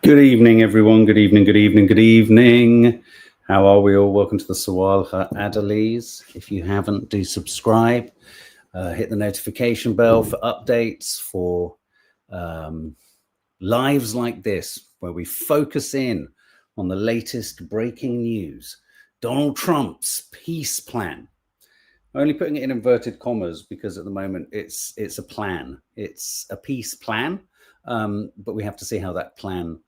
Good evening, everyone. Good evening, good evening, good evening. How are we all? Welcome to the Sawalha-Adderleys. If you haven't, do subscribe. Hit the notification bell for updates, for lives like this, where we focus in on the latest breaking news. Donald Trump's peace plan. I'm only putting it in inverted commas because at the moment it's a plan. It's a peace plan, but we have to see how that plan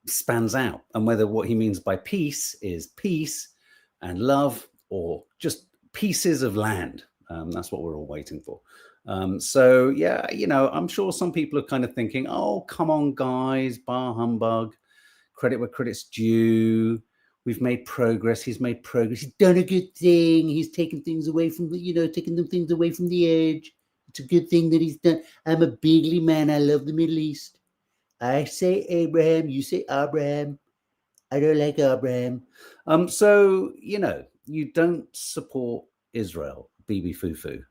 spans out, and whether what he means by peace is peace and love or just pieces of land. That's what we're all waiting for. So yeah, I'm sure some people are kind of thinking, oh, come on, guys, bar humbug, credit where credit's due. We've made progress. He's made progress. He's done a good thing. He's taken things away from taking them things away from the edge. It's a good thing that he's done. I'm a bigly man. I love the Middle East. I say Abraham, you say Abraham. I don't like Abraham. So, you don't support Israel, Bibi Fufu.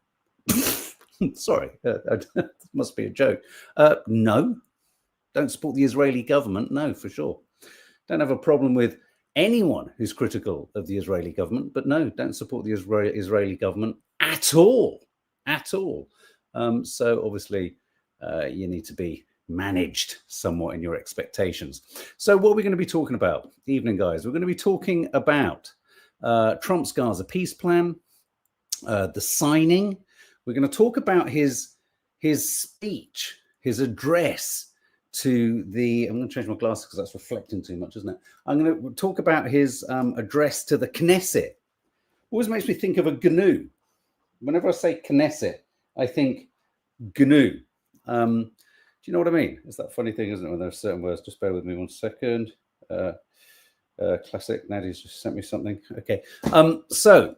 Sorry, that must be a joke. No, don't support the Israeli government. No, for sure. Don't have a problem with anyone who's critical of the Israeli government, but no, don't support the Israeli government at all. At all. So obviously, you need to be managed somewhat in your expectations. So what are we going to be talking about? Evening, guys. We're going to be talking about Trump's Gaza peace plan, the signing. We're going to talk about his speech, his address to the, I'm going to change my glasses because that's reflecting too much, isn't it? I'm going to talk about his address to the Knesset. Always makes me think of a GNU. Whenever I say Knesset, I think GNU. Do you know what I mean? It's that funny thing, isn't it, when there are certain words? Just bear with me 1 second. Classic. Nadia's just sent me something. Okay. So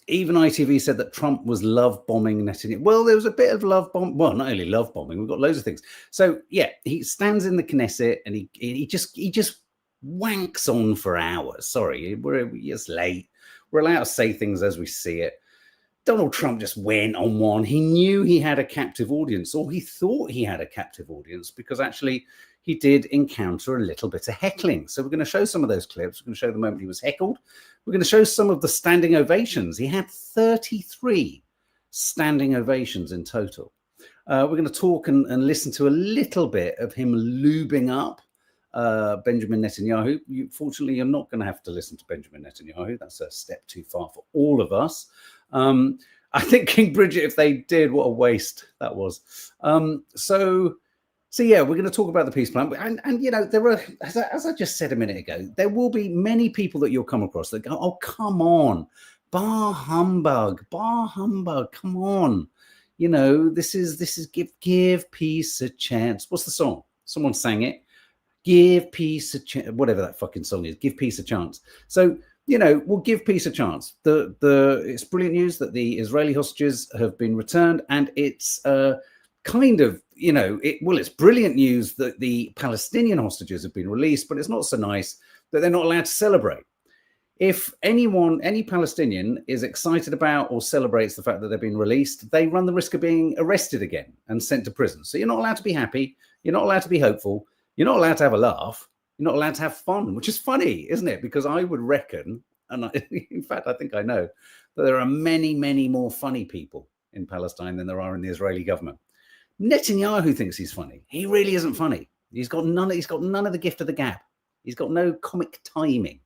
even ITV said that Trump was love bombing Netanyahu. Well, there was a bit of love bomb. Well, not only love bombing, we've got loads of things. So yeah, he stands in the Knesset and he just wanks on for hours. Sorry, we're just late. We're allowed to say things as we see it. Donald Trump just went on one. He knew he had a captive audience, or he thought he had a captive audience, because actually he did encounter a little bit of heckling. So we're going to show some of those clips. We're going to show the moment he was heckled. We're going to show some of the standing ovations. He had 33 standing ovations in total. We're going to talk and listen to a little bit of him lubing up Benjamin Netanyahu. Fortunately, you're not going to have to listen to Benjamin Netanyahu. That's a step too far for all of us. I think King Bridget, if they did, what a waste that was. So yeah, we're going to talk about the peace plan. And there are, as I just said a minute ago, there will be many people that you'll come across that go, oh, come on, bar humbug, come on. This is give peace a chance. What's the song? Someone sang it. Give peace a chance, whatever that fucking song is. Give peace a chance. So, we'll give peace a chance. It's brilliant news that the Israeli hostages have been returned, and it's kind of, it's brilliant news that the Palestinian hostages have been released, but it's not so nice that they're not allowed to celebrate. If any Palestinian is excited about or celebrates the fact that they've been released, they run the risk of being arrested again and sent to prison. So you're not allowed to be happy. You're not allowed to be hopeful. You're not allowed to have a laugh. You're not allowed to have fun, which is funny, isn't it? Because I would reckon, and in fact, I think I know, that there are many, many more funny people in Palestine than there are in the Israeli government. Netanyahu thinks he's funny. He really isn't funny. He's got none of the gift of the gab. He's got no comic timing.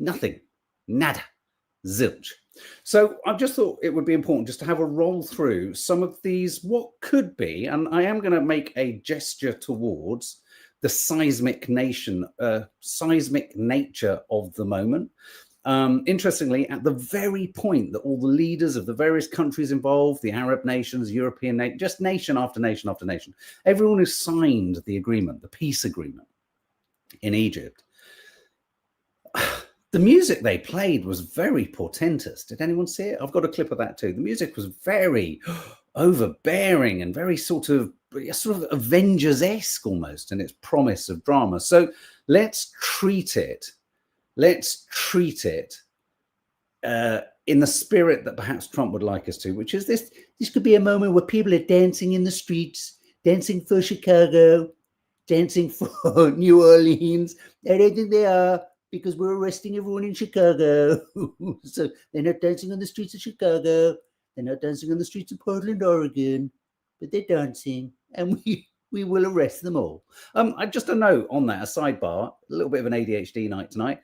Nothing. Nada. Zilch. So I just thought it would be important just to have a roll through some of these, what could be, and I am going to make a gesture towards the seismic nature of the moment. Interestingly, at the very point that all the leaders of the various countries involved, the Arab nations, European, just nation after nation after nation, everyone who signed the agreement, the peace agreement in Egypt, the music they played was very portentous. Did anyone see it? I've got a clip of that too. The music was very overbearing and very sort of Avengers-esque almost in its promise of drama. So let's treat it in the spirit that perhaps Trump would like us to, which is this could be a moment where people are dancing in the streets, dancing for Chicago, dancing for New Orleans. I don't think they are, because we're arresting everyone in Chicago. So they're not dancing on the streets of Chicago. They're not dancing on the streets of Portland, Oregon, but they're dancing, and we will arrest them all. Just a note on that, a sidebar, a little bit of an ADHD night tonight.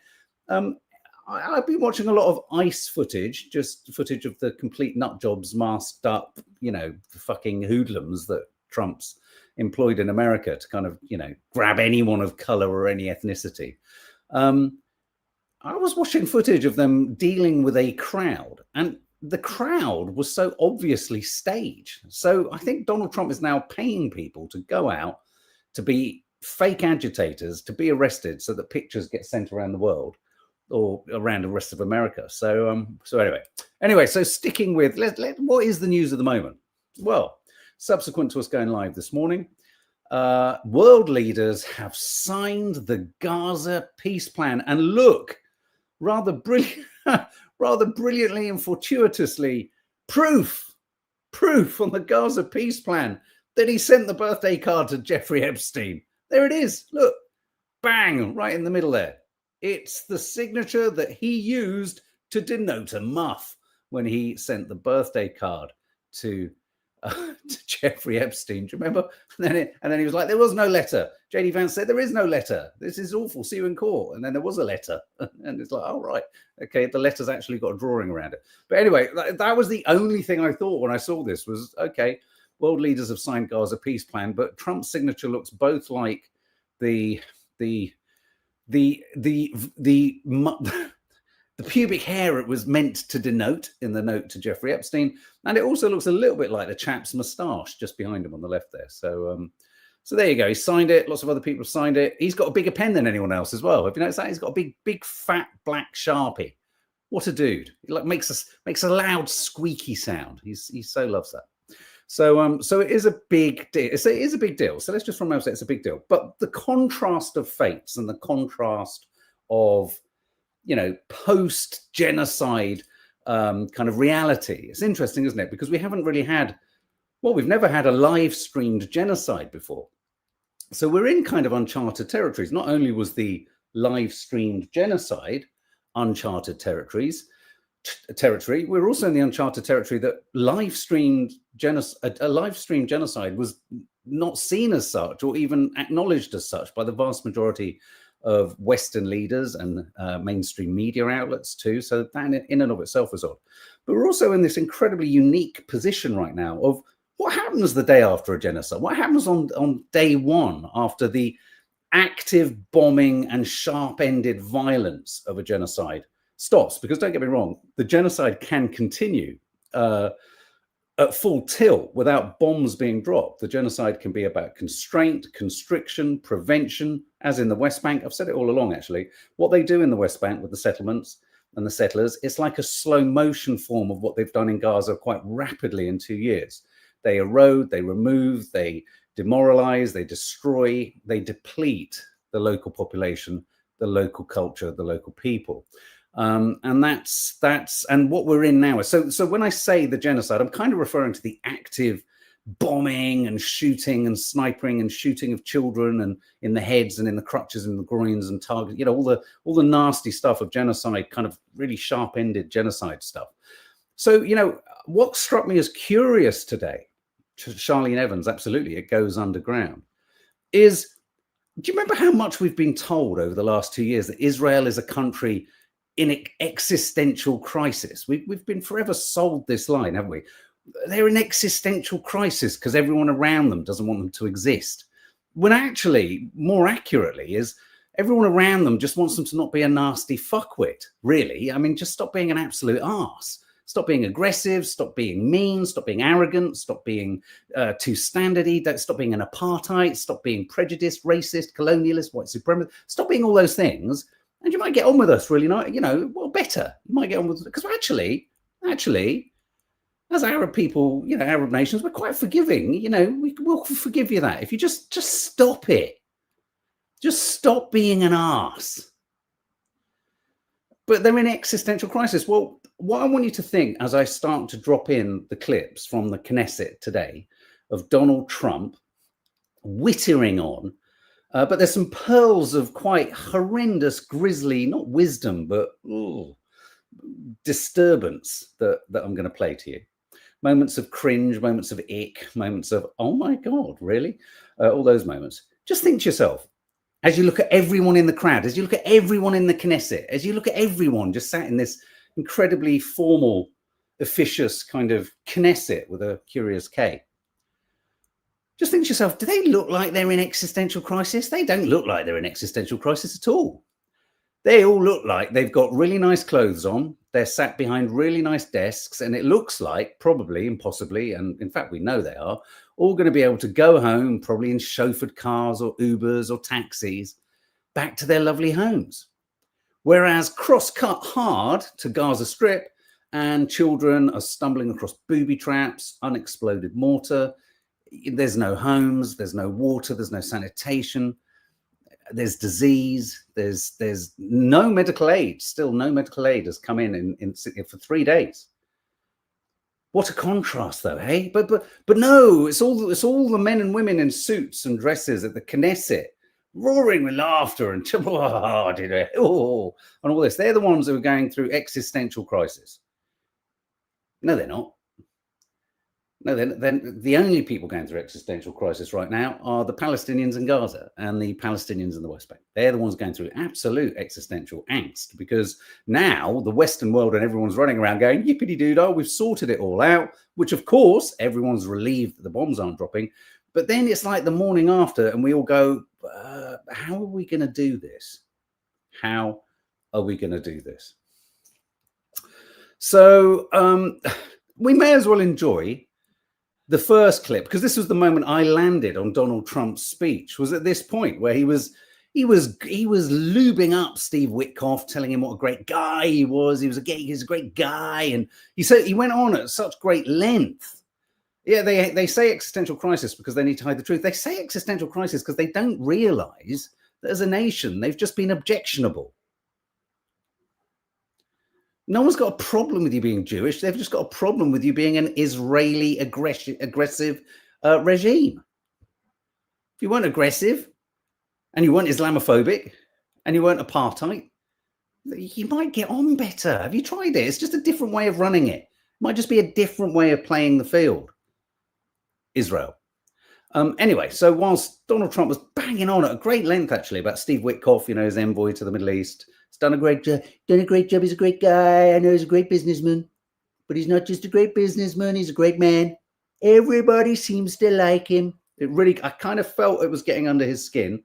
I've been watching a lot of ICE footage, just footage of the complete nut jobs masked up, fucking hoodlums that Trump's employed in America to kind of, grab anyone of color or any ethnicity. I was watching footage of them dealing with a crowd, and the crowd was so obviously staged. So I think Donald Trump is now paying people to go out to be fake agitators, to be arrested, so that pictures get sent around the world or around the rest of America. So anyway, so sticking with what is the news of the moment? Well, subsequent to us going live this morning, world leaders have signed the Gaza peace plan, and look, rather brilliantly and fortuitously, proof on the Gaza peace plan that he sent the birthday card to Jeffrey Epstein. There it is. Look, bang, right in the middle there. It's the signature that he used to denote a muff when he sent the birthday card to Jeffrey Epstein. Do you remember? And then he was like, there was no letter. JD Vance said, there is no letter. This is awful. See you in court. And then there was a letter. And it's like, oh, right. Okay, the letter's actually got a drawing around it. But anyway, that was the only thing I thought when I saw this was, okay, world leaders have signed Gaza peace plan, but Trump's signature looks both like the pubic hair it was meant to denote in the note to Jeffrey Epstein, and it also looks a little bit like the chap's moustache just behind him on the left there. So there you go. He signed it. Lots of other people signed it. He's got a bigger pen than anyone else as well. Have you noticed that? He's got a big fat black Sharpie. What a dude! He makes a loud squeaky sound. He so loves that. So it is a big deal. It is a big deal. So let's just from say it's a big deal. But the contrast of fates and the contrast of post-genocide kind of reality. It's interesting, isn't it? Because we haven't really we've never had a live-streamed genocide before. So we're in kind of uncharted territories. Not only was the live-streamed genocide uncharted territory, we're also in the uncharted territory that a live-streamed genocide was not seen as such or even acknowledged as such by the vast majority of Western leaders and mainstream media outlets too. So that in and of itself was odd. But we're also in this incredibly unique position right now of what happens the day after a genocide? What happens on day one after the active bombing and sharp-ended violence of a genocide stops? Because don't get me wrong, the genocide can continue at full tilt without bombs being dropped. The genocide can be about constraint, constriction, prevention, as in the West Bank. I've said it all along, actually. What they do in the West Bank with the settlements and the settlers, it's like a slow motion form of what they've done in Gaza quite rapidly in 2 years. They erode, they remove, they demoralize, they destroy, they deplete the local population, the local culture, the local people. And that's and what we're in now. So when I say the genocide, I'm kind of referring to the active bombing and shooting and sniping and shooting of children and in the heads and in the crutches and the groins and target, all the nasty stuff of genocide, kind of really sharp-ended genocide stuff. So, what struck me as curious today, Charlene Evans, absolutely, it goes underground, is, do you remember how much we've been told over the last 2 years that Israel is a country in existential crisis? We've been forever sold this line, haven't we? They're in existential crisis because everyone around them doesn't want them to exist. When actually, more accurately, is everyone around them just wants them to not be a nasty fuckwit, really. I mean, just stop being an absolute arse. Stop being aggressive, stop being mean, stop being arrogant, stop being too standardy, stop being an apartheid, stop being prejudiced, racist, colonialist, white supremacist, stop being all those things. And you might get on with us really nice, better. You might get on with us because actually, as Arab people, Arab nations, we're quite forgiving. We'll forgive you that if you just stop it. Just stop being an arse. But they're in existential crisis. Well, what I want you to think as I start to drop in the clips from the Knesset today of Donald Trump wittering on But there's some pearls of quite horrendous, grisly, not wisdom, but disturbance that I'm going to play to you. Moments of cringe, moments of ick, moments of, oh my God, really? All those moments. Just think to yourself, as you look at everyone in the crowd, as you look at everyone in the Knesset, as you look at everyone just sat in this incredibly formal, officious kind of Knesset with a curious K. Just think to yourself, do they look like they're in existential crisis? They don't look like they're in existential crisis at all. They all look like they've got really nice clothes on. They're sat behind really nice desks. And it looks like probably and possibly, and in fact, we know they are, all going to be able to go home, probably in chauffeured cars or Ubers or taxis, back to their lovely homes. Whereas cross-cut hard to Gaza Strip, and children are stumbling across booby traps, unexploded mortar. There's no homes, there's no water, there's no sanitation, there's disease, there's no medical aid. Still no medical aid has come in for 3 days. What a contrast, though, hey? But no, it's all the men and women in suits and dresses at the Knesset, roaring with laughter and and all this. They're the ones who are going through existential crisis. No, they're not. No, then the only people going through existential crisis right now are the Palestinians in Gaza and the Palestinians in the West Bank. They're the ones going through absolute existential angst, because now the Western world and everyone's running around going, yippity-doo-dah, we've sorted it all out, which of course everyone's relieved that the bombs aren't dropping. But then it's like the morning after and we all go, how are we going to do this? How are we going to do this? So we may as well enjoy the first clip, because this was the moment I landed on Donald Trump's speech, was at this point where he was lubing up Steve Witkoff, telling him what a great guy he was. He's a great guy. And he went on at such great length. Yeah, they say existential crisis because they need to hide the truth. They say existential crisis because they don't realize that as a nation, they've just been objectionable. No one's got a problem with you being Jewish. They've just got a problem with you being an Israeli aggressive regime. If you weren't aggressive and you weren't Islamophobic and you weren't apartheid, you might get on better. Have you tried it? It's just a different way of running it. It might just be a different way of playing the field. Israel. Anyway, so whilst Donald Trump was banging on at a great length, actually, about Steve Witkoff, his envoy to the Middle East, he's done a great job. He's a great guy. I know he's a great businessman, but he's not just a great businessman. He's a great man. Everybody seems to like him. I kind of felt it was getting under his skin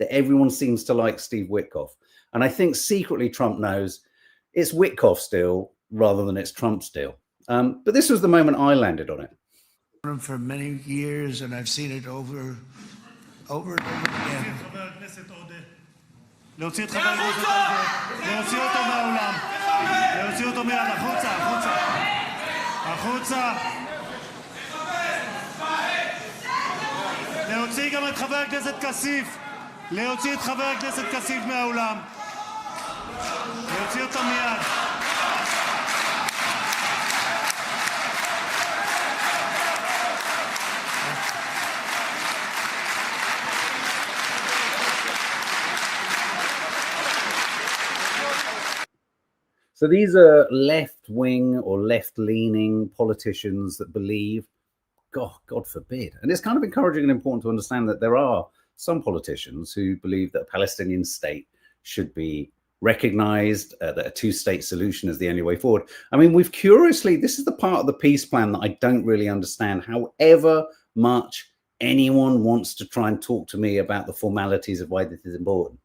that everyone seems to like Steve Witkoff. And I think secretly Trump knows it's Witkoff still rather than it's Trump still. But this was the moment I landed on it. For many years, and I've seen it over and over again. להוציא את חבר הכנסת הזה, להוציא אותו מהאולם, להוציא אותו מיד, החוצה, החוצה, החוצה. להוציא גם את חבר הכנסת כסיף, להוציא את חבר הכנסת כסיף מהאולם, להוציא אותו מיד. So these are left-wing or left-leaning politicians that believe, God forbid. And it's kind of encouraging and important to understand that there are some politicians who believe that a Palestinian state should be recognized, that a two-state solution is the only way forward. I mean, this is the part of the peace plan that I don't really understand, however much anyone wants to try and talk to me about the formalities of why this is important.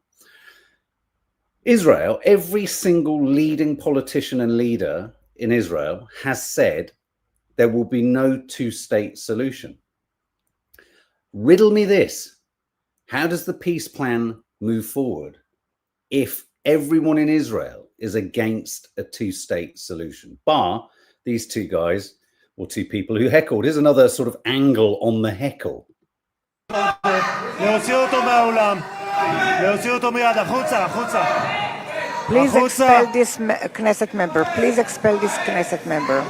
Israel, every single leading politician and leader in Israel has said there will be no two-state solution. Riddle me this. How does the peace plan move forward if everyone in Israel is against a two-state solution? Bar these two guys, or two people who heckled. Here's another sort of angle on the heckle. Please expel this Knesset member. Please expel this Knesset member.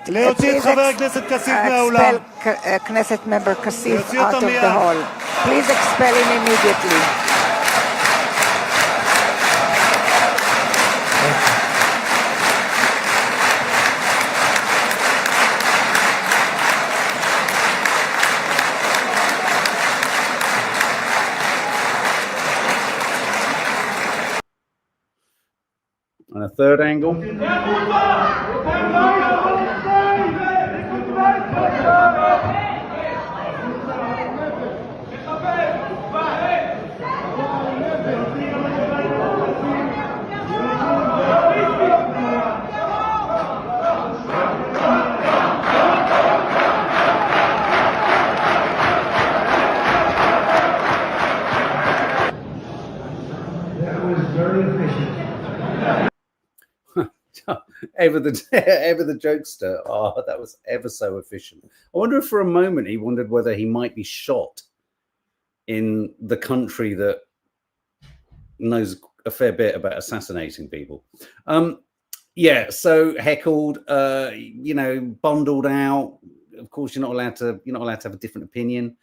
להוציא את חבר הכנסת כסיף מהאולם. Expel Knesset member Kasif out of the hall. Please expel him immediately. And a third angle. That was very efficient. ever the jokester. Oh, that was ever so efficient. I wonder if for a moment he wondered whether he might be shot in the country that knows a fair bit about assassinating people. Yeah, so heckled, you know, bundled out. Of course, you're not allowed to have a different opinion.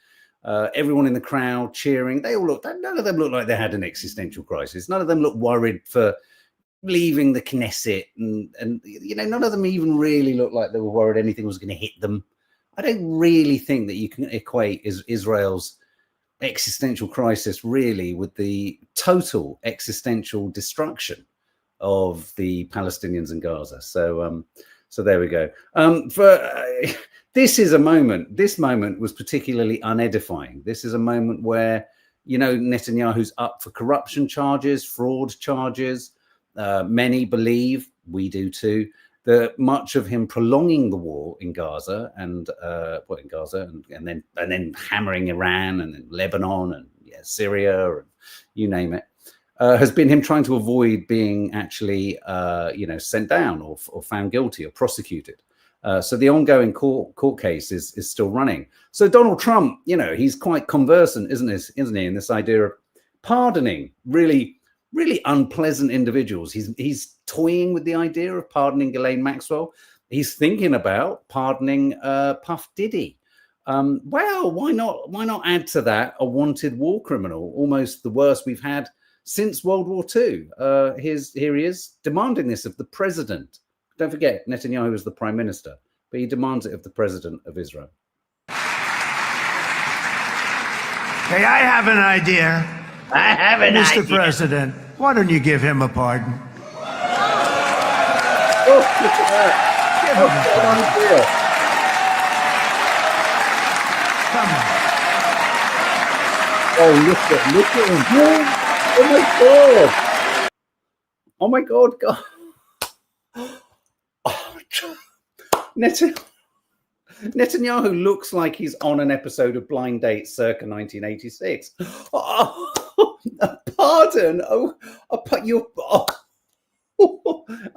Everyone in the crowd cheering. They all looked. None of them looked like they had an existential crisis. None of them looked worried for leaving the Knesset, and you know, none of them even really looked like they were worried anything was going to hit them. I don't really think that you can equate Israel's existential crisis really with the total existential destruction of the Palestinians in Gaza. So so there we go. This is a moment. This moment was particularly unedifying. This is a moment where, you know, Netanyahu's up for corruption charges, fraud charges. Many believe, we do too, that much of him prolonging the war in Gaza and and then hammering Iran and then Lebanon and Syria and you name it, has been him trying to avoid being actually you know, sent down or found guilty or prosecuted. So the ongoing court case is still running. So Donald Trump, you know, he's quite conversant, isn't he, in this idea of pardoning really unpleasant individuals. He's toying with the idea of pardoning Ghislaine Maxwell. He's thinking about pardoning Puff Diddy. Well, why not add to that a wanted war criminal, almost the worst we've had since World War II. Here he is demanding this of the president. Don't forget, Netanyahu is the prime minister, but he demands it of the president of Israel. Hey, I have an idea. I have an idea. Mr. President, why don't you give him a pardon? Oh, look at that. Give him an idea. Come on. Oh, look at him. Oh my God, God. Netanyahu looks like he's on an episode of Blind Date circa 1986. Oh, a pardon.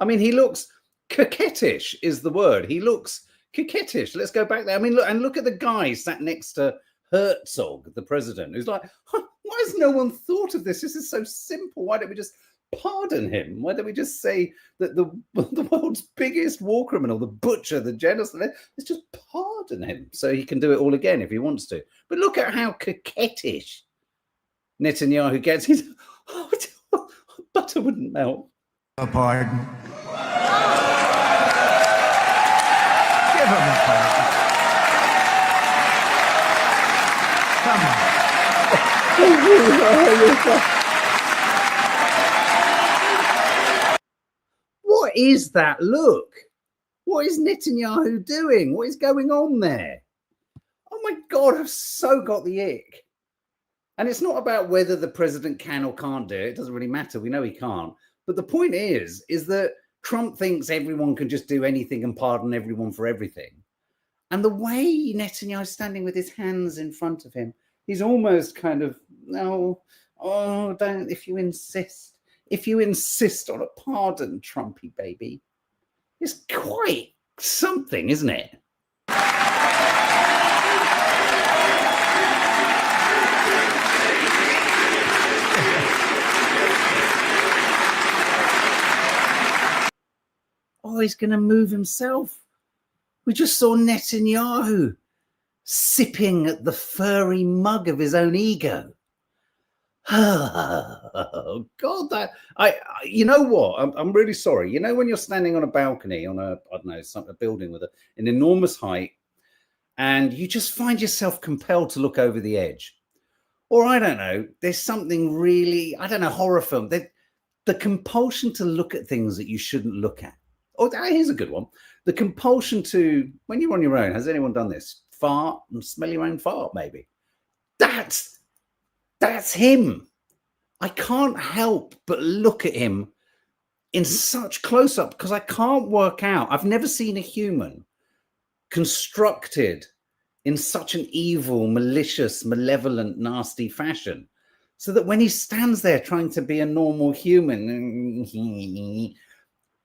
I mean, he looks coquettish is the word. He looks coquettish. Let's go back there. I mean, look at the guy sat next to Herzog, the president, who's like, why has no one thought of this? This is so simple. Why don't we just pardon him? Why don't we just say that the world's biggest war criminal, the butcher, the genocide, let's just pardon him so he can do it all again if he wants to. But look at how coquettish Netanyahu gets. He's butter wouldn't melt. A pardon. Give him a pardon. Come on. What is that look? What is Netanyahu doing? What is going on there? Oh my God, I've so got the ick. And it's not about whether the president can or can't do it. It doesn't really matter. We know he can't. But the point is that Trump thinks everyone can just do anything and pardon everyone for everything. And the way Netanyahu is standing with his hands in front of him, he's almost kind of, no, oh, don't, if you insist on a pardon, Trumpy baby. It's quite something, isn't it? Oh, he's going to move himself. We just saw Netanyahu sipping at the furry mug of his own ego. Oh God, you know what? I'm really sorry. You know, when you're standing on a balcony on a, I don't know, a building with an enormous height, and you just find yourself compelled to look over the edge, or I don't know, there's something really, I don't know, horror film. The compulsion to look at things that you shouldn't look at. Oh, here's a good one. The compulsion to, when you're on your own, has anyone done this? Fart and smell your own fart, maybe. That's him. I can't help but look at him in such close up because I can't work out. I've never seen a human constructed in such an evil, malicious, malevolent, nasty fashion. So that when he stands there trying to be a normal human,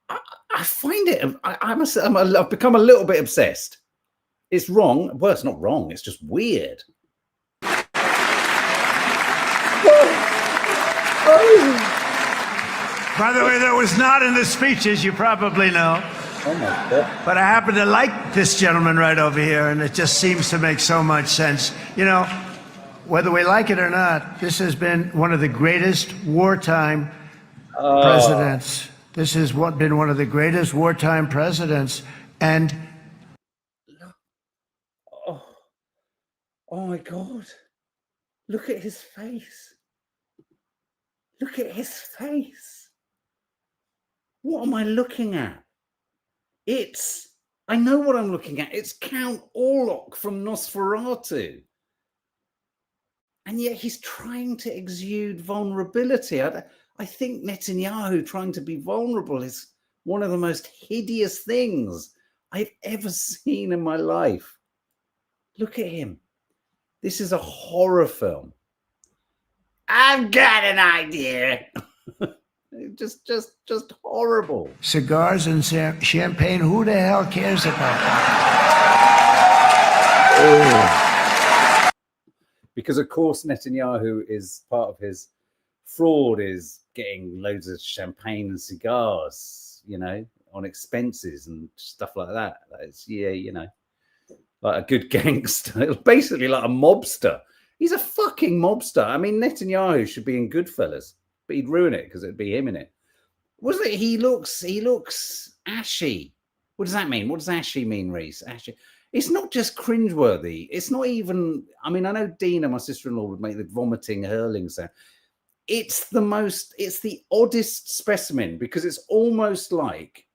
I find it, I've become a little bit obsessed. It's wrong. Well, it's not wrong. It's just weird. By the way, that was not in the speeches, you probably know. Oh my God. But I happen to like this gentleman right over here, and it just seems to make so much sense. You know, whether we like it or not, this has been one of the greatest wartime presidents. This has been one of the greatest wartime presidents. And oh my God. Look at his face. Look at his face. What am I looking at? I know what I'm looking at. It's Count Orlok from Nosferatu. And yet he's trying to exude vulnerability. I think Netanyahu trying to be vulnerable is one of the most hideous things I've ever seen in my life. Look at him. This is a horror film. I've got an idea. just horrible. cigars and champagne, who the hell cares about that? Oh. Because, of course, Netanyahu is part of his fraud is getting loads of champagne and cigars, you know, on expenses and stuff like that. That's, yeah, you know, like a good gangster, basically like a mobster. He's a fucking mobster. I mean, Netanyahu should be in Goodfellas, but he'd ruin it because it'd be him in it. Wasn't it? He looks ashy. What does that mean? What does ashy mean, Reese? Ashy. It's not just cringeworthy. It's not even, I mean, I know Dina, my sister-in-law, would make the vomiting, hurling sound. It's the oddest specimen because it's almost like,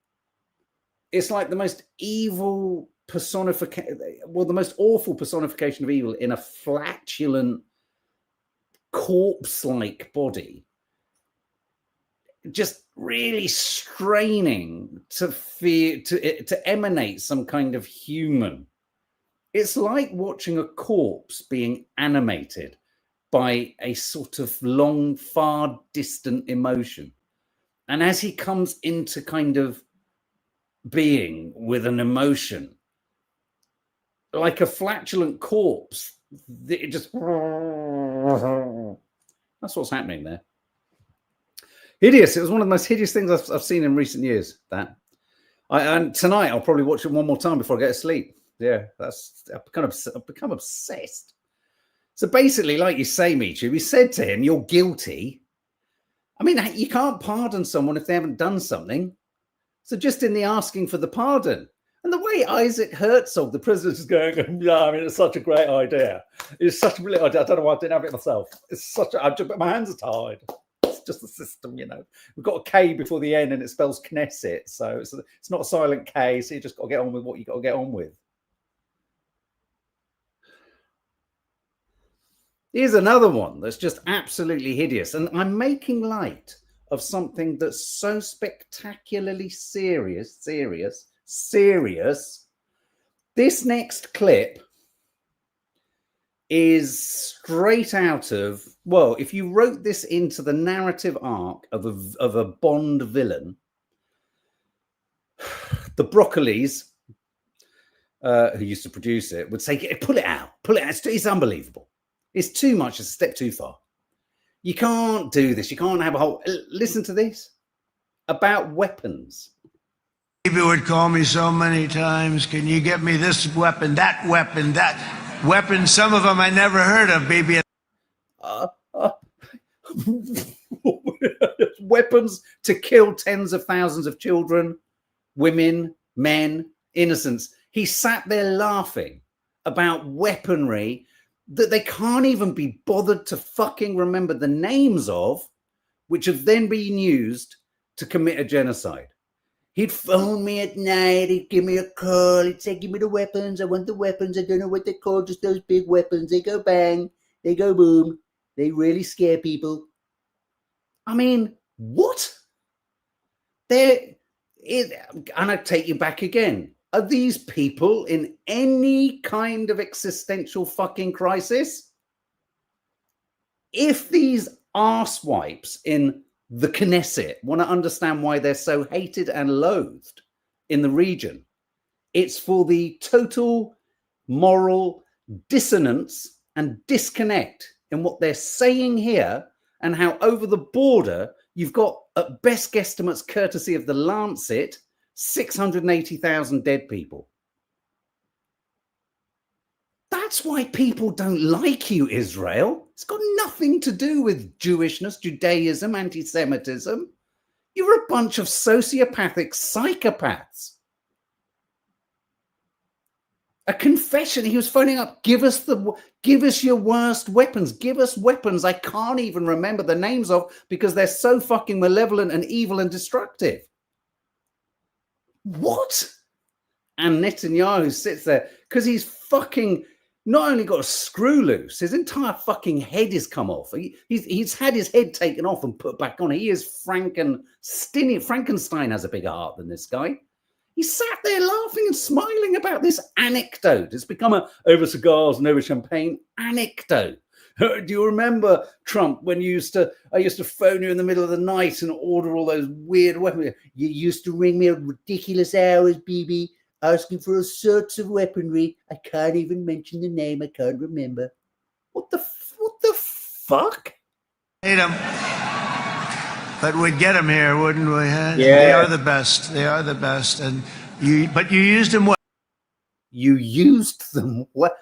it's like the most evil personification, well, the most awful personification of evil in a flatulent, corpse-like body, just really straining to emanate some kind of human. It's like watching a corpse being animated by a sort of long, far distant emotion. And as he comes into kind of being with an emotion, like a flatulent corpse, it just, that's what's happening there. Hideous. It was one of the most hideous things I've seen in recent years. And tonight I'll probably watch it one more time before I go to sleep. Yeah, I've become obsessed. So basically, like you say, Michu, he said to him, "You're guilty." I mean, you can't pardon someone if they haven't done something. So just in the asking for the pardon. And the way Isaac Herzog, the president, is going, yeah, I mean, it's such a great idea. It's such a brilliant idea. I don't know why I didn't have it myself. My hands are tied. It's just the system, you know. We've got a K before the N and it spells Knesset. So it's not a silent K. So you just got to get on with what you got to get on with. Here's another one that's just absolutely hideous. And I'm making light of something that's so spectacularly serious. This next clip is straight out of, well, if you wrote this into the narrative arc of a Bond villain, the Broccolis, who used to produce it, would say, pull it out. It's unbelievable. It's too much. It's a step too far. You can't do this. You can't have a whole... Listen to this. About weapons. Bibi would call me so many times, can you get me this weapon, that weapon, that weapon? Some of them I never heard of, Bibi. Weapons to kill tens of thousands of children, women, men, innocents. He sat there laughing about weaponry that they can't even be bothered to fucking remember the names of, which have then been used to commit a genocide. He'd phone me at night, he'd give me a call, he'd say, give me the weapons, I want the weapons, I don't know what they're called, just those big weapons, they go bang, they go boom, they really scare people. I mean, what? And I take you back again. Are these people in any kind of existential fucking crisis? If these arsewipes in the Knesset want to understand why they're so hated and loathed in the region, it's for the total moral dissonance and disconnect in what they're saying here, and how over the border you've got, at best guesstimates, courtesy of the Lancet, 680,000 dead people. That's why people don't like you, Israel. It's got nothing to do with Jewishness, Judaism, anti-Semitism. You're a bunch of sociopathic psychopaths. A confession. He was phoning up, give us your worst weapons. Give us weapons I can't even remember the names of because they're so fucking malevolent and evil and destructive. What? And Netanyahu sits there because he's fucking not only got a screw loose, his entire fucking head has come off. He's had his head taken off and put back on. He is Frankenstein has a bigger heart than this guy. He sat there laughing and smiling about this anecdote. It's become a over cigars and over champagne anecdote. Do you remember, Trump, when I used to phone you in the middle of the night and order all those weird weapons? You used to ring me at ridiculous hours, Bibi, asking for all sorts of weaponry. I can't even mention the name. I can't remember. What the fuck? Hate them. But we'd get them here, wouldn't we? Huh? Yeah. They are the best. They are the best. But you used them well. You used them well.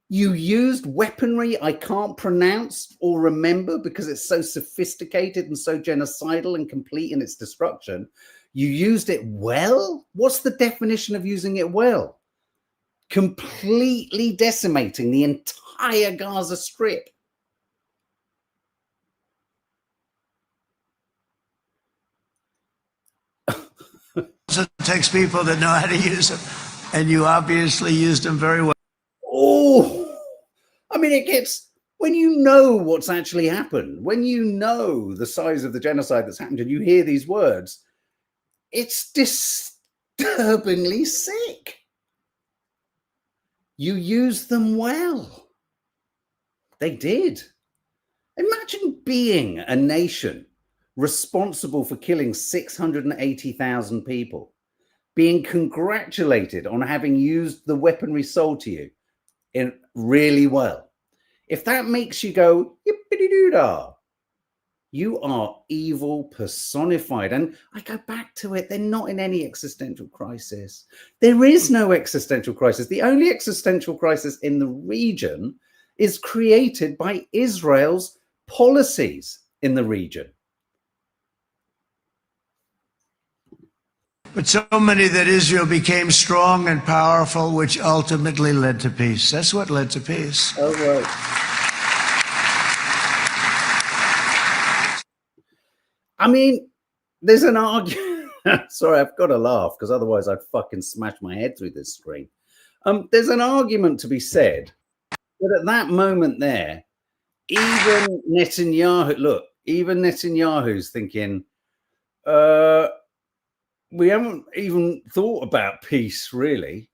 You used weaponry I can't pronounce or remember because it's so sophisticated and so genocidal and complete in its destruction. You used it well? What's the definition of using it well? Completely decimating the entire Gaza Strip. It takes people that know how to use them, and you obviously used them very well. Oh, I mean, it gets, when you know what's actually happened, when you know the size of the genocide that's happened and you hear these words, it's disturbingly sick. You used them well. They did. Imagine being a nation responsible for killing 680,000 people, being congratulated on having used the weaponry sold to you in really well. If that makes you go, yippity-doo-dah, you are evil personified. And I go back to it, they're not in any existential crisis. There is no existential crisis. The only existential crisis in the region is created by Israel's policies in the region. But so many that Israel became strong and powerful, which ultimately led to peace. That's what led to peace. Oh, right. I mean, there's an argument. Sorry, I've got to laugh because otherwise I'd fucking smash my head through this screen. There's an argument to be said that at that moment there, even Netanyahu's thinking, we haven't even thought about peace, really.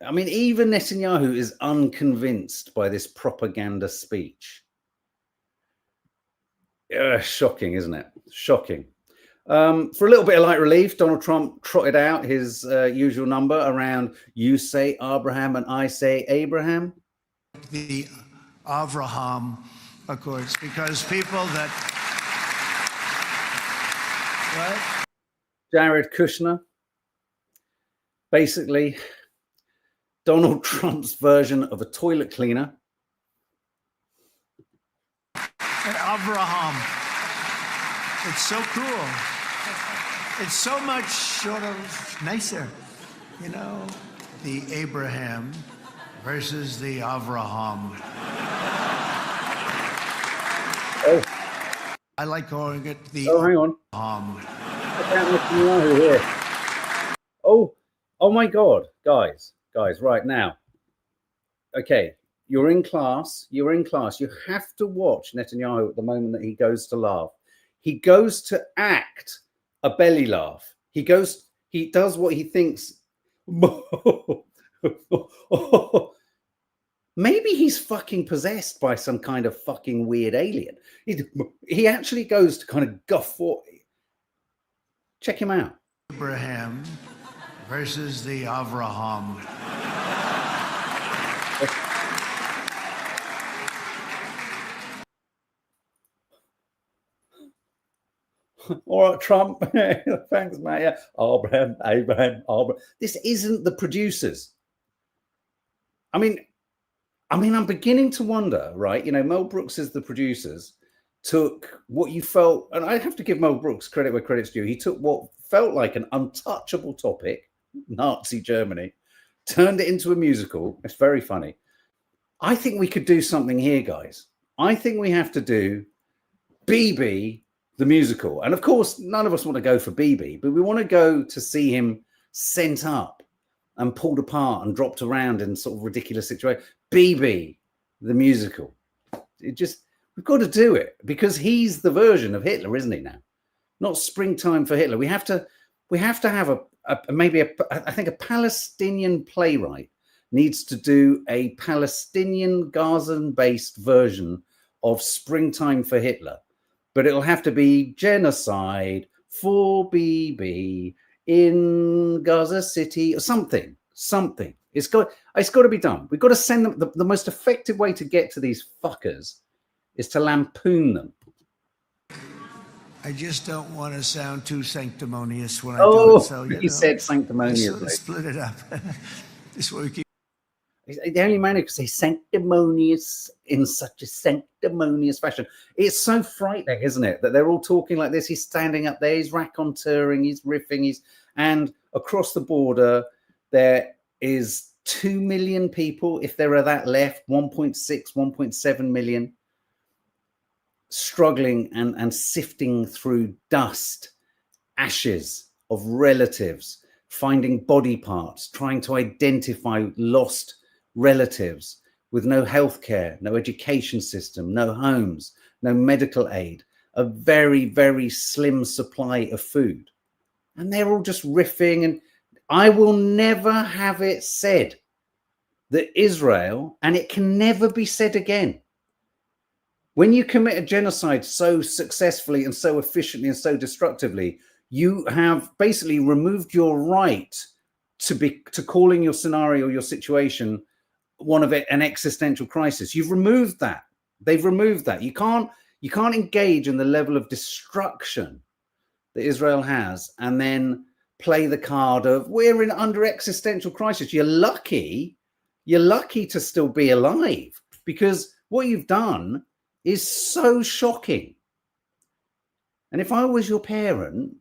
I mean, even Netanyahu is unconvinced by this propaganda speech. Shocking, isn't it? Shocking. For a little bit of light relief, Donald Trump trotted out his usual number around, you say Abraham and I say Abraham. The Avraham Accords, because people that Right? Jared Kushner. Basically, Donald Trump's version of a toilet cleaner. And Avraham. It's so cool. It's so much sort of nicer, you know, the Abraham versus the Avraham. Oh, I like calling it the hang on. Netanyahu here. Oh my God, guys, right now. Okay, you're in class. You have to watch Netanyahu at the moment that he goes to laugh. He goes to act a belly laugh. He does what he thinks. Maybe he's fucking possessed by some kind of fucking weird alien. He actually goes to kind of guffaw. Check him out. Abraham versus the Avraham. All right, Trump. Thanks, mate. Yeah. Abraham. This isn't the producers. I mean, I'm beginning to wonder, right? You know, Mel Brooks as the producers took what you felt, and I have to give Mel Brooks credit where credit's due. He took what felt like an untouchable topic, Nazi Germany, turned it into a musical. It's very funny. I think we could do something here, guys. I think we have to do BB the musical. And of course, none of us want to go for BB, but we want to go to see him sent up and pulled apart and dropped around in sort of ridiculous situations. BB the musical. We've got to do it because he's the version of Hitler, isn't he now? Not Springtime for Hitler. We have to have I think a Palestinian playwright needs to do a Palestinian Gazan-based version of Springtime for Hitler. But it'll have to be genocide for BB in Gaza City or something. It's got to be done. We've got to send them. The most effective way to get to these fuckers is to lampoon them. I just don't want to sound too sanctimonious when I do it. So you said sanctimonious. Split it up. This way we keep. The only man who can say sanctimonious in such a sanctimonious fashion. It's so frightening, isn't it? That they're all talking like this. He's standing up there, he's raconteuring, he's riffing, and across the border, there is 2 million people, if there are that left, 1.6, 1.7 million, struggling and sifting through dust, ashes of relatives, finding body parts, trying to identify lost relatives with no healthcare, no education system, no homes, no medical aid, a very, very slim supply of food. And they're all just riffing. And I will never have it said that Israel, and it can never be said again, when you commit a genocide so successfully and so efficiently and so destructively, you have basically removed your right to calling your scenario, your situation, one of an existential crisis. You've removed that. They've removed that. You can't engage in the level of destruction that Israel has and then play the card of we're under existential crisis. You're lucky to still be alive because what you've done is so shocking. And if I was your parent,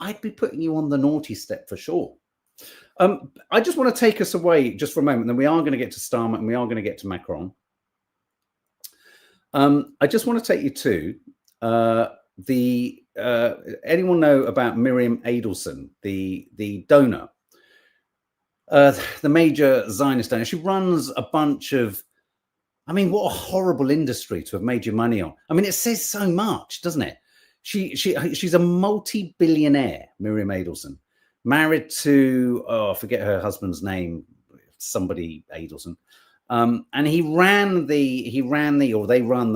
I'd be putting you on the naughty step for sure. I just want to take us away just for a moment, then we are going to get to STARMER and we are going to get to Macron. I just want to take you to anyone know about Miriam Adelson, the donor, the major Zionist donor? She runs a bunch of, I mean, what a horrible industry to have made your money on. I mean, it says so much, doesn't it? She's a multi-billionaire, Miriam Adelson, married to, I forget her husband's name, somebody Adelson. And the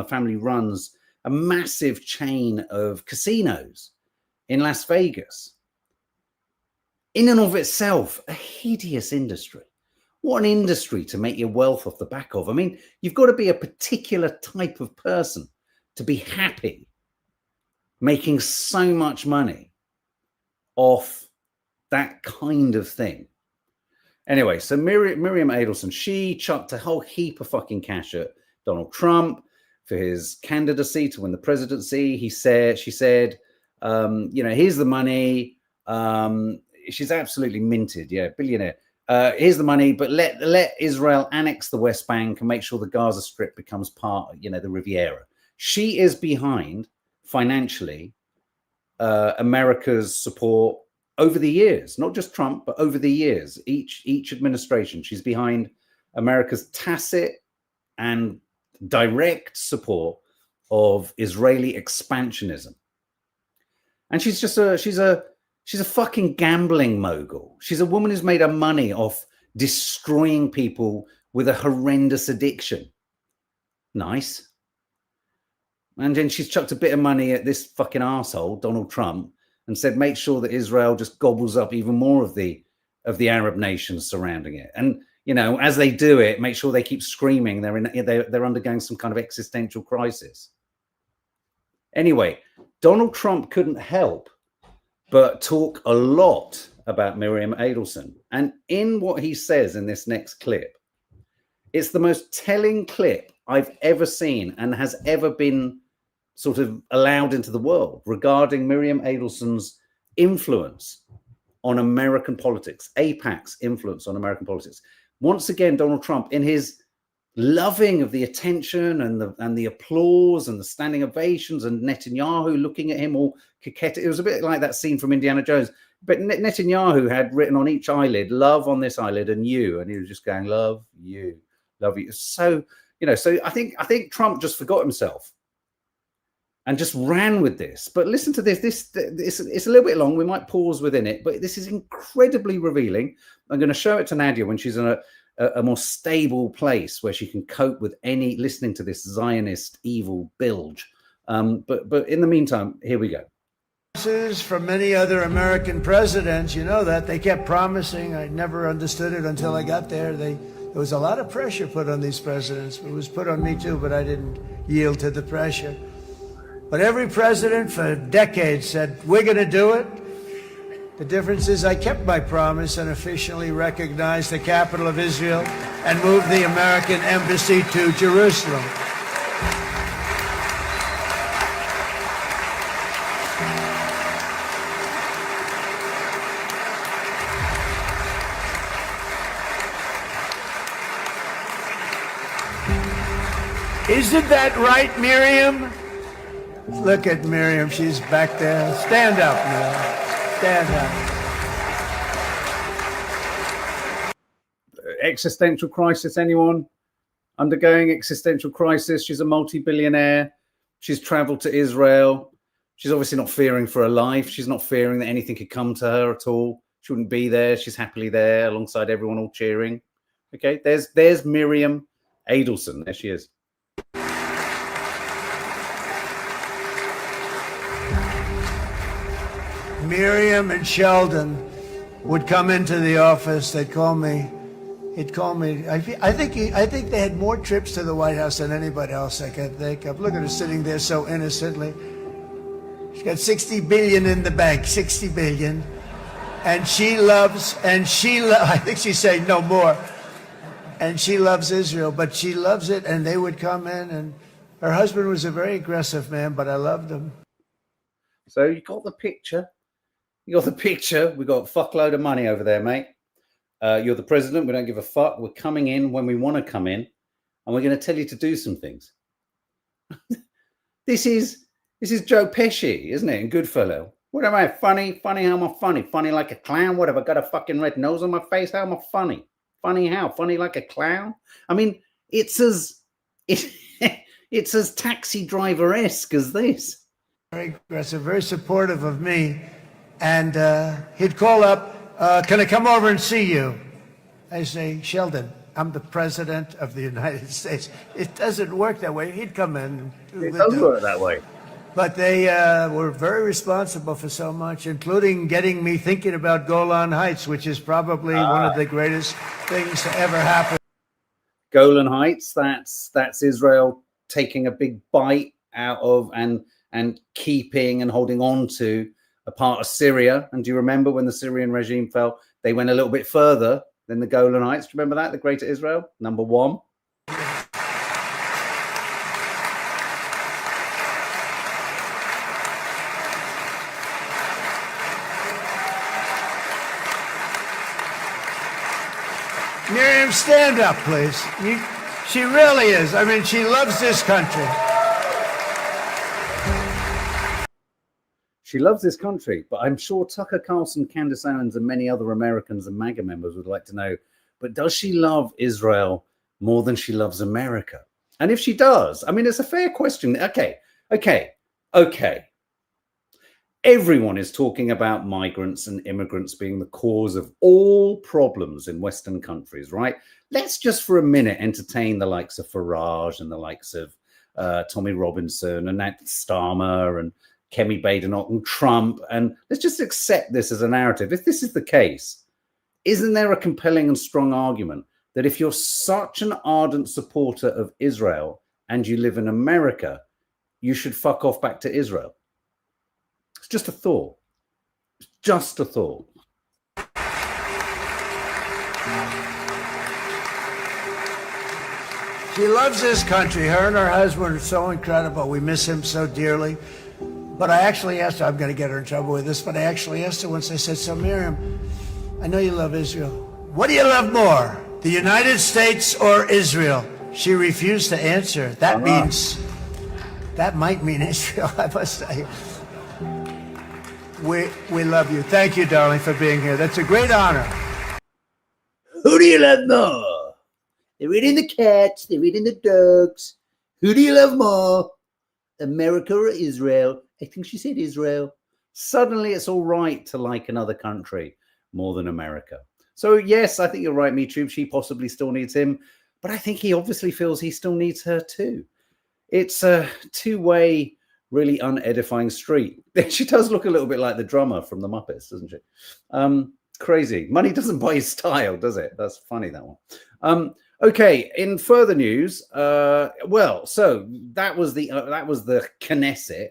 family runs a massive chain of casinos in Las Vegas. In and of itself, a hideous industry. What an industry to make your wealth off the back of. I mean, you've got to be a particular type of person to be happy making so much money off that kind of thing. Anyway, so Miriam Adelson, she chucked a whole heap of fucking cash at Donald Trump for his candidacy to win the presidency. She said, here's the money. She's absolutely minted. Yeah, billionaire. Here's the money, but let Israel annex the West Bank and make sure the Gaza Strip becomes part, the Riviera. She is behind financially America's support over the years, not just Trump, but over the years, each administration. She's behind America's tacit and direct support of Israeli expansionism. And she's a fucking gambling mogul. She's a woman who's made her money off destroying people with a horrendous addiction. Nice. And then she's chucked a bit of money at this fucking arsehole, Donald Trump, and said, make sure that Israel just gobbles up even more of the Arab nations surrounding it. And, as they do it, make sure they keep screaming they're undergoing some kind of existential crisis. Anyway, Donald Trump couldn't help but talk a lot about Miriam Adelson. And in what he says in this next clip, it's the most telling clip I've ever seen and has ever been sort of allowed into the world regarding Miriam Adelson's influence on American politics, AIPAC's influence on American politics. Once again, Donald Trump, in his loving of the attention and the applause and the standing ovations, and Netanyahu looking at him all coquette. It was a bit like that scene from Indiana Jones. But Netanyahu had written on each eyelid, love on this eyelid and you. And he was just going, love you, love you. So, so I think Trump just forgot himself and just ran with this. But listen to this. It's a little bit long. We might pause within it, but this is incredibly revealing. I'm going to show it to Nadia when she's in a more stable place where she can cope with listening to this Zionist evil bilge. But in the meantime, here we go. From many other American presidents, that they kept promising. I never understood it until I got there. There was a lot of pressure put on these presidents. It was put on me too, but I didn't yield to the pressure. But every president for decades said, we're going to do it. The difference is I kept my promise and officially recognized the capital of Israel and moved the American embassy to Jerusalem. Isn't that right, Miriam? Look at Miriam. She's back there. Stand up, Miriam. Stand up. Existential crisis, anyone? Undergoing existential crisis. She's a multi-billionaire. She's traveled to Israel. She's obviously not fearing for her life. She's not fearing that anything could come to her at all. She wouldn't be there. She's happily there alongside everyone all cheering. Okay, there's Miriam Adelson. There she is. Miriam and Sheldon would come into the office. They'd call me. He'd call me. I think they had more trips to the White House than anybody else I could think of. Look at her sitting there so innocently. She's got 60 billion in the bank, 60 billion. And I think she's saying no more. And she loves Israel, but she loves it. And they would come in, and her husband was a very aggressive man, but I loved him. So you got the picture. You got the picture. We got a fuckload of money over there, mate. You're the president. We don't give a fuck. We're coming in when we want to come in, and we're going to tell you to do some things. This is Joe Pesci, isn't it? In Goodfellow. What am I, funny? Funny how am I funny? Funny like a clown? What, have I got a fucking red nose on my face? How am I funny? Funny how? Funny like a clown? I mean, it's as Taxi Driver-esque as this. Very aggressive, very supportive of me. And he'd call up, can I come over and see you? I say, Sheldon, I'm the president of the United States. It doesn't work that way. He'd come in. It does work that way. But they were very responsible for so much, including getting me thinking about Golan Heights, which is probably one of the greatest things to ever happen. Golan Heights, that's Israel taking a big bite out of and keeping and holding on to a part of Syria. And do you remember when the Syrian regime fell? They went a little bit further than the Golan Heights. Do you remember that? The Greater Israel, number one. Miriam, stand up, please. She really is. I mean, she loves this country. She loves this country, but I'm sure Tucker Carlson, Candace Owens, and many other Americans and MAGA members would like to know, but does she love Israel more than she loves America? And if she does, I mean, it's a fair question. Okay. Everyone is talking about migrants and immigrants being the cause of all problems in Western countries, right? Let's just for a minute entertain the likes of Farage and the likes of Tommy Robinson and that STARMER and Kemi Badenoch and Trump, and let's just accept this as a narrative. If this is the case, isn't there a compelling and strong argument that if you're such an ardent supporter of Israel and you live in America, you should fuck off back to Israel? It's just a thought. It's just a thought. She loves this country. Her and her husband are so incredible. We miss him so dearly. But I actually asked her, I'm going to get her in trouble with this, but I actually asked her once, I said, so Miriam, I know you love Israel. What do you love more, the United States or Israel? She refused to answer. That might mean Israel, I must say. We love you. Thank you, darling, for being here. That's a great honor. Who do you love more? They're eating the cats, they're eating the dogs. Who do you love more? America or Israel? I think she said Israel. Suddenly it's all right to like another country more than America. So yes, I think you're right, MeTube. She possibly still needs him, but I think he obviously feels he still needs her too. It's a two-way, really unedifying street. She does look a little bit like the drummer from the Muppets, doesn't she? Crazy. Money doesn't buy style, does it? That's funny, that one. Okay, in further news, so that was the Knesset.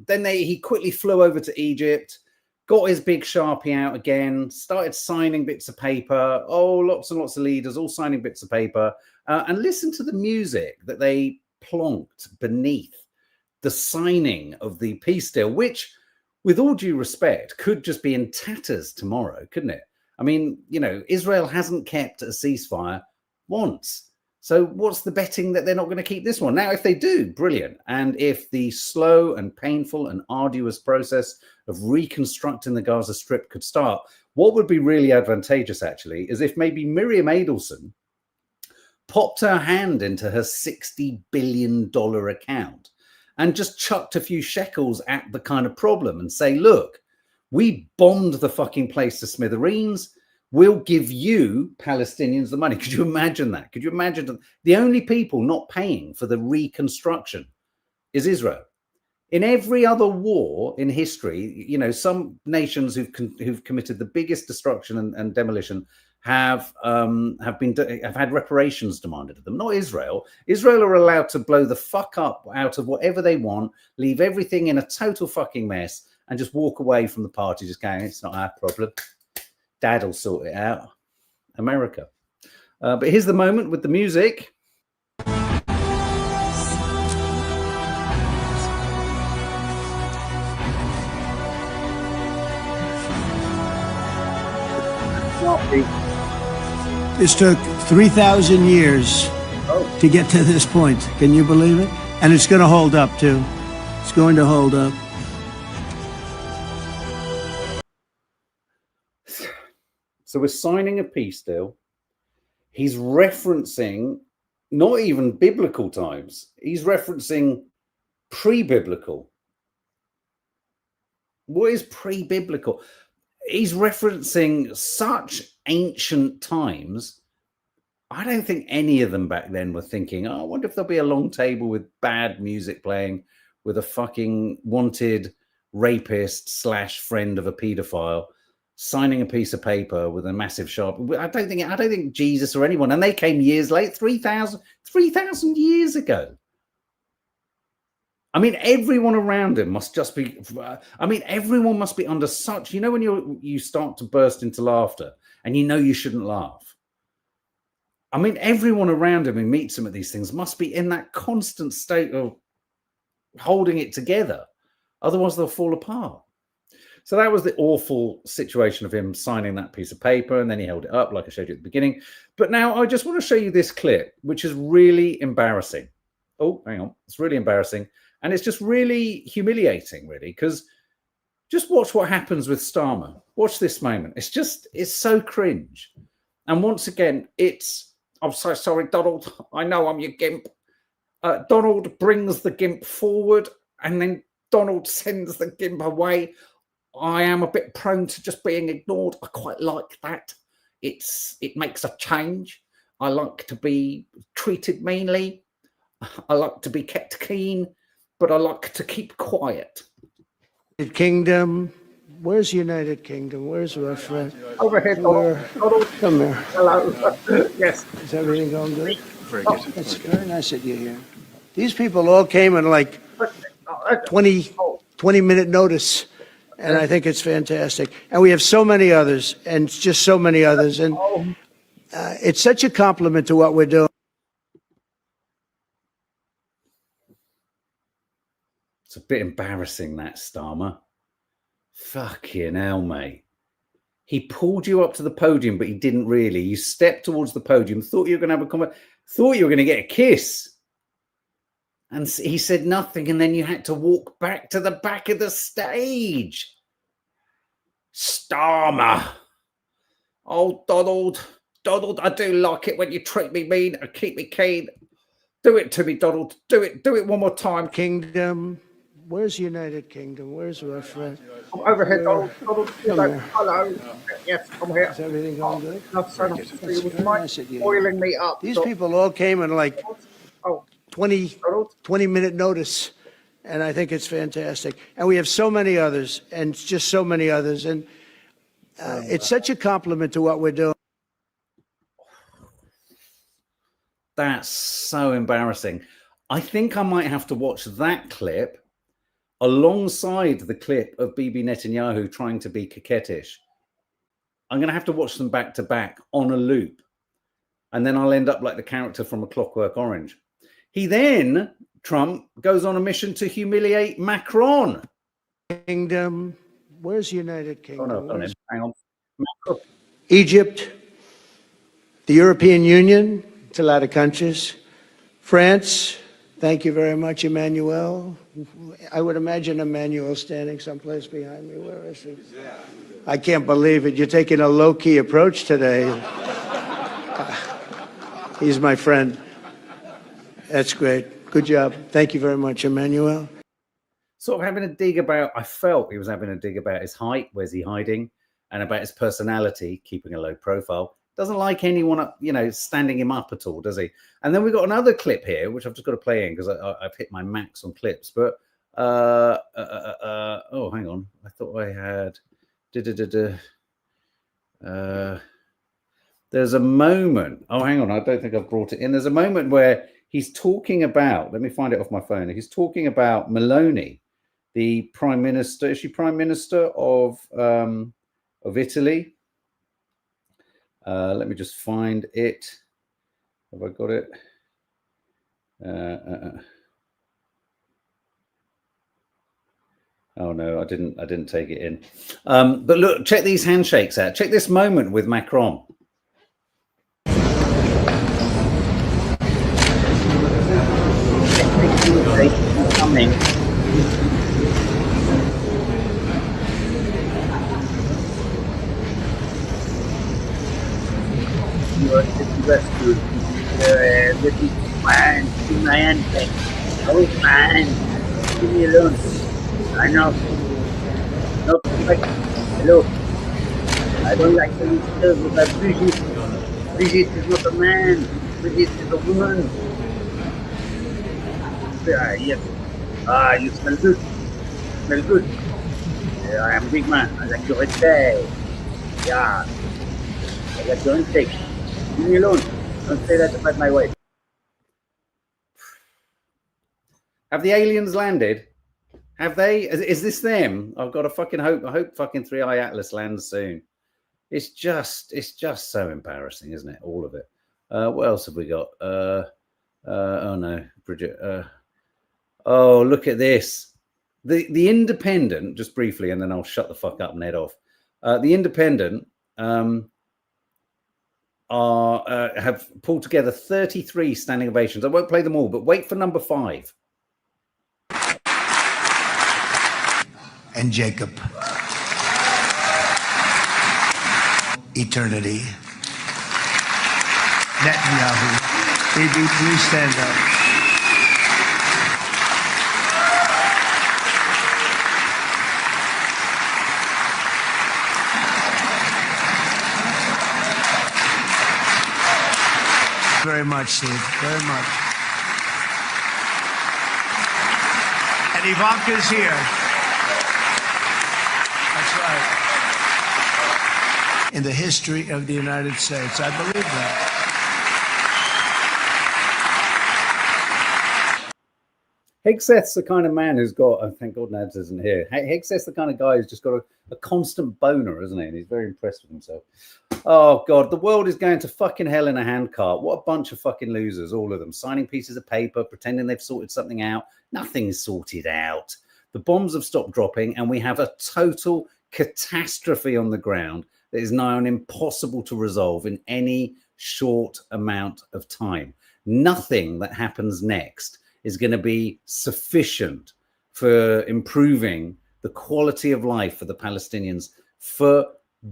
Then he quickly flew over to Egypt, got his big Sharpie out again, started signing bits of paper. Oh, lots and lots of leaders all signing bits of paper. And listen to the music that they plonked beneath the signing of the peace deal, which, with all due respect, could just be in tatters tomorrow, couldn't it? I mean, Israel hasn't kept a ceasefire once. So what's the betting that they're not going to keep this one? Now, if they do, brilliant. And if the slow and painful and arduous process of reconstructing the Gaza Strip could start, what would be really advantageous, actually, is if maybe Miriam Adelson popped her hand into her $60 billion account and just chucked a few shekels at the kind of problem and say, look, we bombed the fucking place to smithereens. We'll give you Palestinians the money. Could you imagine that? Could you imagine that the only people not paying for the reconstruction is Israel? In every other war in history, some nations who've committed the biggest destruction and demolition have had reparations demanded of them. Not Israel. Israel are allowed to blow the fuck up out of whatever they want, leave everything in a total fucking mess, and just walk away from the party, just going, it's not our problem. Dad will sort it out. America. But here's the moment with the music. This took 3,000 years to get to this point. Can you believe it? And it's going to hold up, too. It's going to hold up. So we're signing a peace deal. He's referencing not even biblical times. He's referencing pre-biblical. What is pre-biblical? He's referencing such ancient times. I don't think any of them back then were thinking, I wonder if there'll be a long table with bad music playing with a fucking wanted rapist / friend of a pedophile signing a piece of paper with a massive sharp. I don't think Jesus or anyone, and they came years late, 3,000 years ago. I mean, everyone around him must just be, I mean, everyone must be under such, you know, when you start to burst into laughter and you know you shouldn't laugh. I mean, everyone around him who meets him at these things must be in that constant state of holding it together. Otherwise, they'll fall apart. So that was the awful situation of him signing that piece of paper, and then he held it up like I showed you at the beginning. But now I just want to show you this clip, which is really embarrassing. Oh, hang on. It's really embarrassing. And it's just really humiliating, really, because just watch what happens with STARMER. Watch this moment. It's so cringe. And once again, I'm so sorry, Donald. I know I'm your gimp. Donald brings the gimp forward, and then Donald sends the gimp away. I am a bit prone to just being ignored. I quite like that. It makes a change. I like to be treated meanly. I like to be kept keen, but I like to keep quiet. United Kingdom. Where's United Kingdom? Where's our friend? Over here, Donald. Come here. Hello. Yes. Is everything going good? Very good. It's very nice that you're here. These people all came in like 20-minute notice, and I think it's fantastic. And we have so many others, and just so many others, and it's such a compliment to what we're doing. It's a bit embarrassing, that, STARMER. Fucking hell, mate. He pulled you up to the podium, but he didn't really. You stepped towards the podium, thought you were going to have a comment, thought you were going to get a kiss. And he said nothing, and then you had to walk back to the back of the stage. STARMER. Oh, Donald. Donald, I do like it when you treat me mean and keep me keen. Do it to me, Donald. Do it one more time. Kingdom. Where's United Kingdom? Where's our friend? I'm over here, Donald. Donald, hello. Yes, I'm here. Is everything going good? Not so much. You might boiling me up. These people all came in like 20-minute notice, and I think it's fantastic. And we have so many others, and just so many others, and it's such a compliment to what we're doing. That's so embarrassing. I think I might have to watch that clip alongside the clip of Bibi Netanyahu trying to be coquettish. I'm going to have to watch them back to back on a loop. And then I'll end up like the character from A Clockwork Orange. He then, Trump, goes on a mission to humiliate Macron. Kingdom. Where's United Kingdom? Oh, no, hang on. Macron. Egypt, the European Union, it's a lot of countries. France, thank you very much, Emmanuel. I would imagine Emmanuel standing someplace behind me. Where is he? I can't believe it. You're taking a low-key approach today. He's my friend. That's great. Good job. Thank you very much, Emmanuel. Sort of having a dig about, I felt he was having a dig about his height, where's he hiding, and about his personality, keeping a low profile. Doesn't like anyone, standing him up at all, does he? And then we've got another clip here, which I've just got to play in because I've hit my max on clips. But, oh, hang on. I thought I had, there's a moment. Oh, hang on. I don't think I've brought it in. There's a moment where he's talking about, let me find it off my phone. He's talking about Meloni, the prime minister. Is she prime minister of Italy? Let me just find it. Have I got it? Oh no, I didn't take it in. But look, check these handshakes out. Check this moment with Macron. Coming. Rescued. Let me fine. See my handshake. Oh, fine. Leave me alone. I know. No, hello. I don't like to disturb about Brigitte. Brigitte is not a man. Brigitte is a woman. Yes. You smell good. Smell good. I am a big man. I like your head. Yeah. I like your intake. Leave me alone. Don't say that about my wife. Have the aliens landed? Have they? Is this them? I've got to fucking hope. I hope fucking 3i Atlas lands soon. It's just so embarrassing, isn't it? All of it. What else have we got? Oh no, Bridget. Oh, look at this. The Independent, just briefly, and then I'll shut the fuck up and head off. The Independent have pulled together 33 standing ovations. I won't play them all, but wait for number 5. And Jacob. Eternity. Netanyahu. Baby, please stand up. Very much, Steve. Very much. And Ivanka's here. That's right. In the history of the United States. I believe that. Hegseth's the kind of man who's got, oh, thank God Nads isn't here. Hegseth's the kind of guy who's just got a constant boner, isn't he? And he's very impressed with himself. Oh, God, the world is going to fucking hell in a handcart. What a bunch of fucking losers, all of them. Signing pieces of paper, pretending they've sorted something out. Nothing is sorted out. The bombs have stopped dropping, and we have a total catastrophe on the ground that is now impossible to resolve in any short amount of time. Nothing that happens next is going to be sufficient for improving the quality of life for the Palestinians for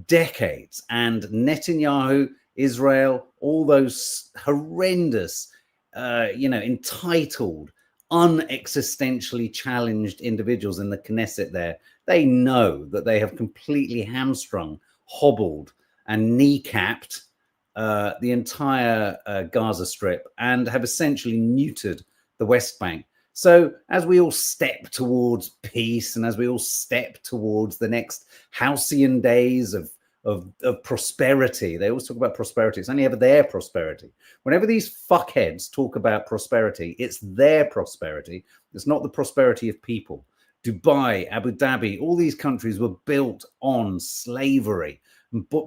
decades. And Netanyahu, Israel, all those horrendous, entitled, unexistentially challenged individuals in the Knesset there, they know that they have completely hamstrung, hobbled, and kneecapped the entire Gaza Strip and have essentially neutered the West Bank. So as we all step towards peace and as we all step towards the next halcyon days of prosperity, they always talk about prosperity. It's only ever their prosperity. Whenever these fuckheads talk about prosperity, it's their prosperity. It's not the prosperity of people. Dubai, Abu Dhabi, all these countries were built on slavery,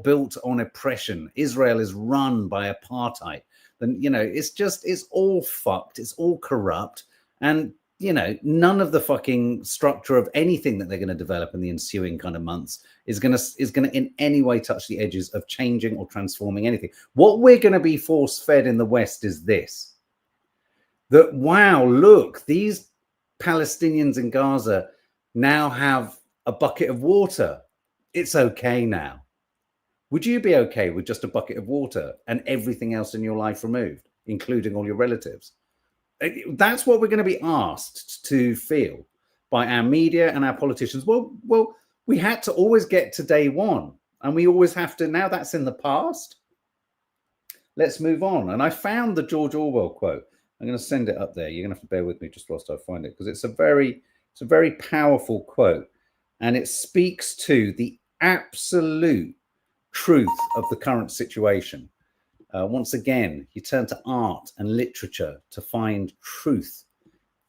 built on oppression. Israel is run by apartheid. And, it's all fucked. It's all corrupt. And, none of the fucking structure of anything that they're going to develop in the ensuing kind of months is going to in any way touch the edges of changing or transforming anything. What we're going to be force fed in the West is this, that, wow, look, these Palestinians in Gaza now have a bucket of water. It's okay now. Would you be okay with just a bucket of water and everything else in your life removed, including all your relatives? That's what we're going to be asked to feel by our media and our politicians. Well, we had to always get to day one, and we always have to. Now that's in the past. Let's move on. And I found the George Orwell quote. I'm going to send it up there. You're going to have to bear with me just whilst I find it, because it's a very powerful quote, and it speaks to the absolute truth of the current situation. Once again, you turn to art and literature to find truth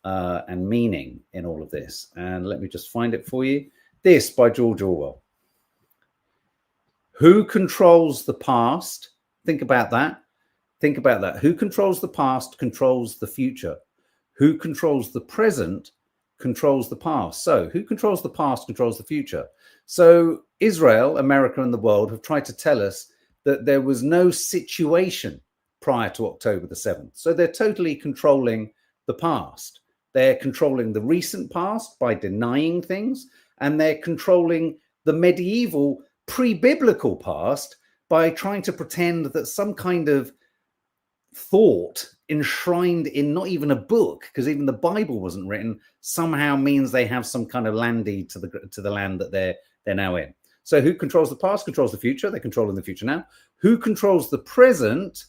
and meaning in all of this. And let me just find it for you. This by George Orwell. Who controls the past? Think about that. Think about that. Who controls the past controls the future. Who controls the present controls the past. So who controls the past controls the future. So Israel, America, and the world have tried to tell us that there was no situation prior to October the 7th. So they're totally controlling the past. They're controlling the recent past by denying things, and they're controlling the medieval pre-biblical past by trying to pretend that some kind of thought enshrined in not even a book, because even the Bible wasn't written, somehow means they have some kind of land deed to the land that they're now in. So who controls the past controls the future. They're controlling the future now. Who controls the present?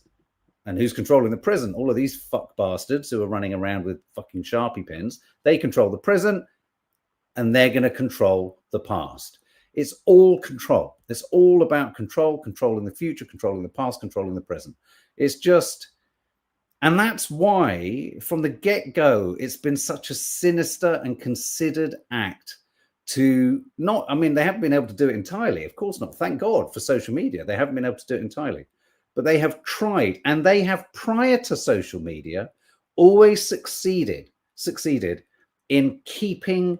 And who's controlling the present? All of these fuck bastards who are running around with fucking Sharpie pens. They control the present, and they're going to control the past. It's all control. It's all about control, controlling the future, controlling the past, controlling the present. It's just And that's why, from the get-go, it's been such a sinister and considered act to not, I mean, they haven't been able to do it entirely. Of course not. Thank God for social media. They haven't been able to do it entirely. But they have tried, and they have, prior to social media, always succeeded in keeping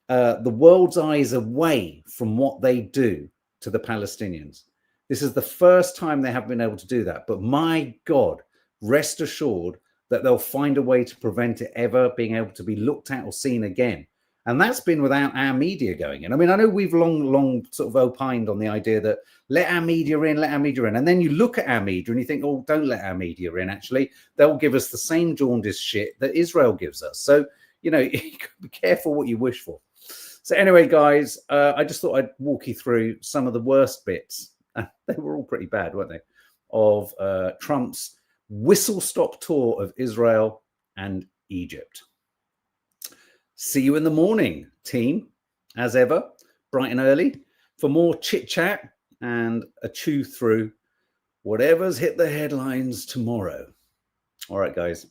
the world's eyes away from what they do to the Palestinians. This is the first time they have been able to do that. But my God, rest assured that they'll find a way to prevent it ever being able to be looked at or seen again. And that's been without our media going in. I mean, I know we've long sort of opined on the idea that let our media in. And then you look at our media and you think, oh, don't let our media in. Actually, they'll give us the same jaundiced shit that Israel gives us. So, you know, you be careful what you wish for. So anyway, guys, I just thought I'd walk you through some of the worst bits. They were all pretty bad, weren't they? Of Trump's whistle-stop tour of Israel and Egypt. See you in the morning, team, as ever, bright and early, for more chit-chat and a chew through whatever's hit the headlines tomorrow. All right, guys.